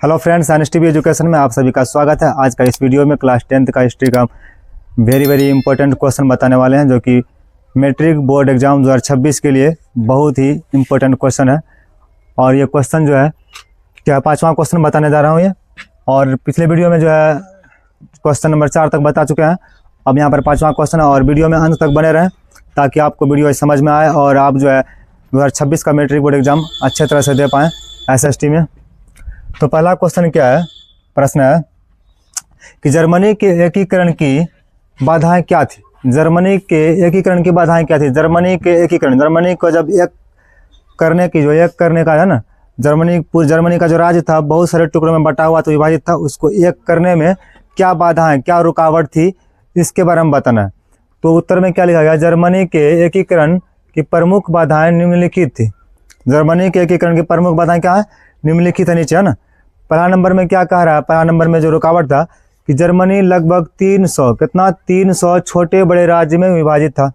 Hello friends, एनएसटीवी education में आप सभी का स्वागत है। आज का इस वीडियो में क्लास 10th का हिस्ट्री का वेरी इंपॉर्टेंट क्वेश्चन बताने वाले हैं, जो कि मैट्रिक बोर्ड एग्जाम 2026 के लिए बहुत ही इम्पोर्टेंट क्वेश्चन है। और ये क्वेश्चन जो है क्या 5वां क्वेश्चन बताने जा रहा हूँ ये। और पिछले वीडियो में जो है क्वेश्चन नंबर 4 तक बता चुके हैं। अब यहाँ पर 5वां क्वेश्चन है और वीडियो में अंत तक बने रहें ताकि आपको वीडियो समझ में आए और आप जो है 2026 का मैट्रिक बोर्ड एग्जाम अच्छे तरह से दे पाएँ एसएसटी में। तो पहला क्वेश्चन क्या है, प्रश्न है कि जर्मनी के एकीकरण की बाधाएं क्या थी। जर्मनी के एकीकरण की बाधाएं क्या थी। जर्मनी के एकीकरण, जर्मनी को जब एक करने का है ना, जर्मनी का जो राज्य था बहुत सारे टुकड़ों में बटा हुआ तो विभाजित था, उसको एक करने में क्या बाधाएं, क्या रुकावट थी, इसके बारे में बताना है। तो उत्तर में क्या लिखा गया, जर्मनी के एकीकरण की प्रमुख बाधाएं निम्नलिखित थी। जर्मनी के एकीकरण की प्रमुख बाधाएं क्या है, निम्नलिखित है नीचे, है ना। पहला नंबर में क्या कह रहा है, पहला नंबर में जो रुकावट था कि जर्मनी लगभग 300 छोटे बड़े राज्य में विभाजित था।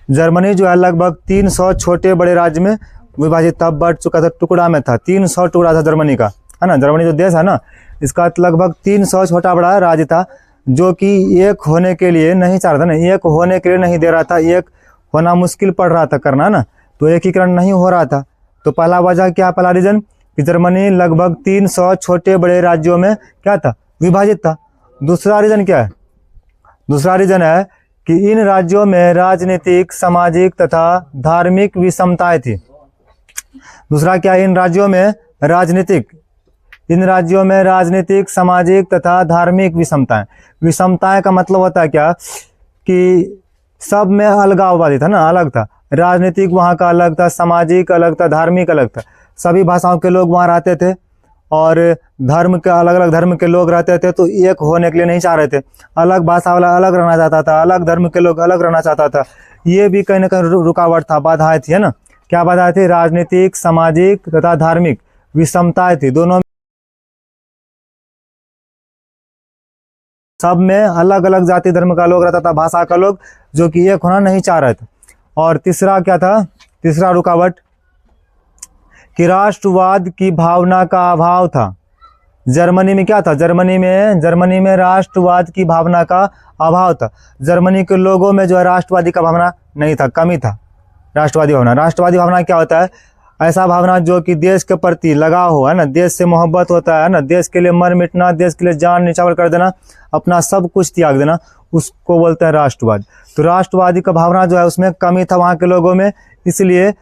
जर्मनी जो है लगभग 300 छोटे बड़े राज्य में विभाजित था, बढ़ चुका था, टुकड़ा में था, 300 टुकड़ा था जर्मनी का, है ना। जर्मनी जो देश है ना, इसका लगभग 300 छोटा बड़ा राज्य था, जो कि एक होने के लिए नहीं चाह रहा था ना, एक होने के लिए नहीं दे रहा था, एक होना मुश्किल पड़ रहा था करना ना, तो एकीकरण नहीं हो रहा था। तो पहला वजह क्या, पहला रीजन कि जर्मनी लगभग 300 छोटे बड़े राज्यों में क्या था, विभाजित था। दूसरा रीजन क्या है, दूसरा रीजन है कि इन राज्यों में राजनीतिक, सामाजिक तथा धार्मिक विषमताएं थी। दूसरा क्या, इन राज्यों में राजनीतिक, सामाजिक तथा धार्मिक विषमताएं का मतलब होता है क्या कि सब में अलगाववादी था ना, अलग था। राजनीतिक वहाँ का अलग था, सामाजिक अलग था, धार्मिक अलग था। सभी भाषाओं के लोग वहाँ रहते थे और धर्म के अलग अलग धर्म के लोग रहते थे, तो एक होने के लिए नहीं चाह रहे थे। अलग भाषा वाला अलग रहना चाहता था, अलग धर्म के लोग अलग रहना चाहता था। ये भी कहीं ना कहीं रुकावट था, बाधाएं थी, है ना। क्या बाधाएं थी, राजनीतिक, सामाजिक तथा धार्मिक विषमताएं थी। दोनों सब में अलग अलग जाति धर्म का लोग रहता था, भाषा का लोग, जो कि एक होना नहीं चाह रहे थे। और तीसरा क्या था, तीसरा रुकावट कि राष्ट्रवाद की भावना का अभाव था। जर्मनी में क्या था, जर्मनी में राष्ट्रवाद की भावना का अभाव था। जर्मनी के लोगों में जो है राष्ट्रवादी का भावना नहीं था, कमी था राष्ट्रवादी भावना। राष्ट्रवादी भावना क्या होता है, ऐसा भावना जो कि देश के प्रति लगाव हो, है ना, देश से मोहब्बत होता है ना, देश के लिए मर मिटना, देश के लिए जान निछावर कर देना, अपना सब कुछ त्याग देना, उसको बोलते हैं राष्ट्रवाद। तो राष्ट्रवादी का भावना जो है उसमें कमी था वहाँ के लोगों में, इसलिए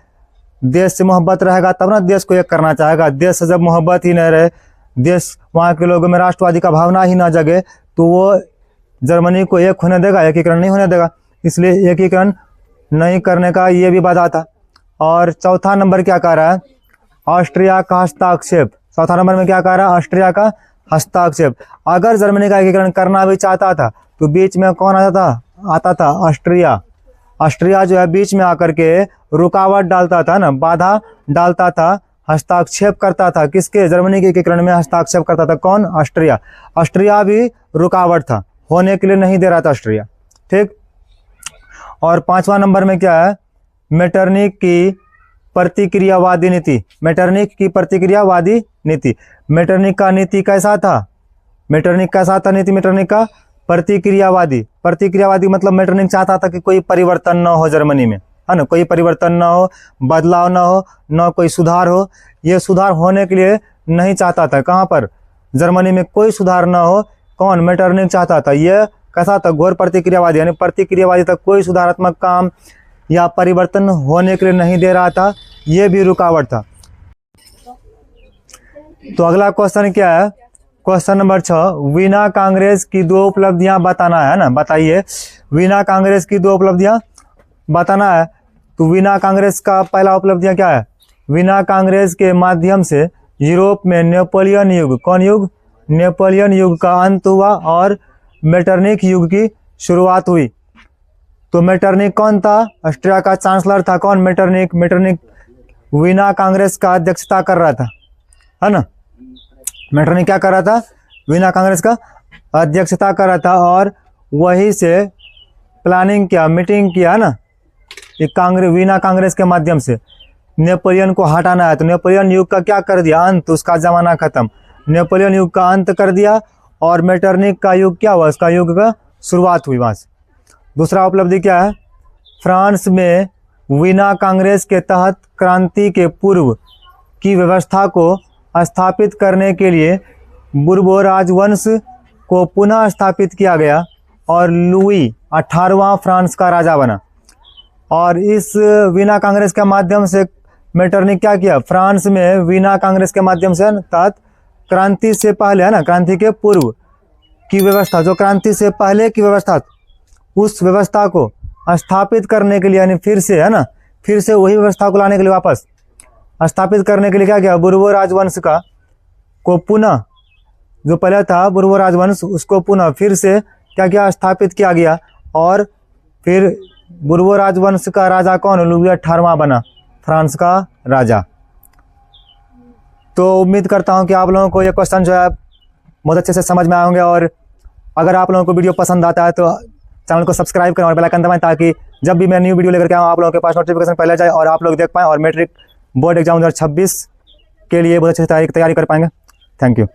देश से मोहब्बत रहेगा तब ना देश को एक करना चाहेगा। देश से जब मोहब्बत ही नहीं रहे, देश वहाँ के लोगों में राष्ट्रवादी का भावना ही ना जगे, तो वो जर्मनी को एक होने देगा, एकीकरण नहीं होने देगा। इसलिए एकीकरण नहीं करने का ये भी बाधा था। और चौथा नंबर क्या कह रहा है, ऑस्ट्रिया का हस्ताक्षेप। चौथा नंबर में क्या कह रहा है, ऑस्ट्रिया का हस्ताक्षेप। अगर जर्मनी का एकीकरण करना भी चाहता था तो बीच में कौन आता था ऑस्ट्रिया। ऑस्ट्रिया जो है बीच में आकर के रुकावट डालता था ना, बाधा डालता था, हस्ताक्षेप करता था। किसके, जर्मनी के एकीकरण में हस्ताक्षेप करता था कौन, ऑस्ट्रिया। ऑस्ट्रिया भी रुकावट था, होने के लिए नहीं दे रहा था ऑस्ट्रिया, ठीक। और 5वां नंबर में क्या है, मेटरनिक की प्रतिक्रियावादी नीति। मेटरनिक की प्रतिक्रियावादी नीति। मेटरनिक का नीति कैसा था, मेटरनिक कैसा था नीति, मेटरनिक का प्रतिक्रियावादी मतलब मेटरनिक चाहता था कि कोई परिवर्तन न हो जर्मनी में, है ना, कोई परिवर्तन न हो, बदलाव न हो, न कोई सुधार हो। ये सुधार होने के लिए नहीं चाहता था, कहाँ पर, जर्मनी में कोई सुधार न हो, कौन, मेटरनिक चाहता था। ये कैसा था, घोर प्रतिक्रियावादी, यानी प्रतिक्रियावादी था, कोई सुधारात्मक काम या परिवर्तन होने के लिए नहीं दे रहा था, ये भी रुकावट था। तो अगला क्वेश्चन क्या है, क्वेश्चन नंबर 6, वीना कांग्रेस की 2 उपलब्धियां बताना है ना, बताइए। वीना कांग्रेस की 2 उपलब्धियां बताना है। तो वीना कांग्रेस का पहला उपलब्धियां क्या है, वीना कांग्रेस के माध्यम से यूरोप में नेपोलियन युग, कौन युग, नेपोलियन युग का अंत हुआ और मेटरनिक युग की शुरुआत हुई। तो मेटरनिक कौन था, ऑस्ट्रिया का चांसलर था, कौन, मेटरनिक वीना कांग्रेस का अध्यक्षता कर रहा था, है ना। मेटरनिक क्या कर रहा था, वीना कांग्रेस का अध्यक्षता कर रहा था और वही से प्लानिंग किया, मीटिंग किया, है ना, वीना कांग्रेस के माध्यम से नेपोलियन को हटाना है। तो नेपोलियन युग का क्या कर दिया, अंत, उसका जमाना खत्म। नेपोलियन युग का अंत कर दिया और मेटरनिक का युग क्या हुआ, उसका युग का शुरुआत हुई वहाँ से। दूसरा उपलब्धि क्या है, फ्रांस में वीना कांग्रेस के तहत क्रांति के पूर्व की व्यवस्था को स्थापित करने के लिए बुर्बो राजवंश को पुनः स्थापित किया गया और लुई 18वां फ्रांस का राजा बना। और इस वीना कांग्रेस के माध्यम से मेटरनिक क्या किया, फ्रांस में वीना कांग्रेस के माध्यम से तहत क्रांति से पहले है ना, क्रांति के पूर्व की व्यवस्था, जो क्रांति से पहले की व्यवस्था, उस व्यवस्था को स्थापित करने के लिए, यानी फिर से है ना, फिर से वही व्यवस्था को लाने के लिए वापस स्थापित करने के लिए क्या किया, बुर्बो राजवंश को पुनः, जो पहले था बुर्बो राजवंश, उसको पुनः फिर से क्या किया, स्थापित किया गया। और फिर बुर्बो राजवंश का राजा कौन, लुई 18वां बना फ्रांस का राजा। तो उम्मीद करता हूं कि आप लोगों को ये क्वेश्चन जो है बहुत अच्छे से समझ में आएंगे। और अगर आप लोगों को वीडियो पसंद आता है तो चैनल को सब्सक्राइब करें और बेल आइकन दबाएं, ताकि जब भी मैं न्यू वीडियो लेकर के आऊँ आप लोगों के पास नोटिफिकेशन पहले जाए और आप लोग देख पाएँ और मैट्रिक बोर्ड एग्जाम 2026 के लिए बहुत अच्छे से तैयारी कर पाएंगे। Thank you.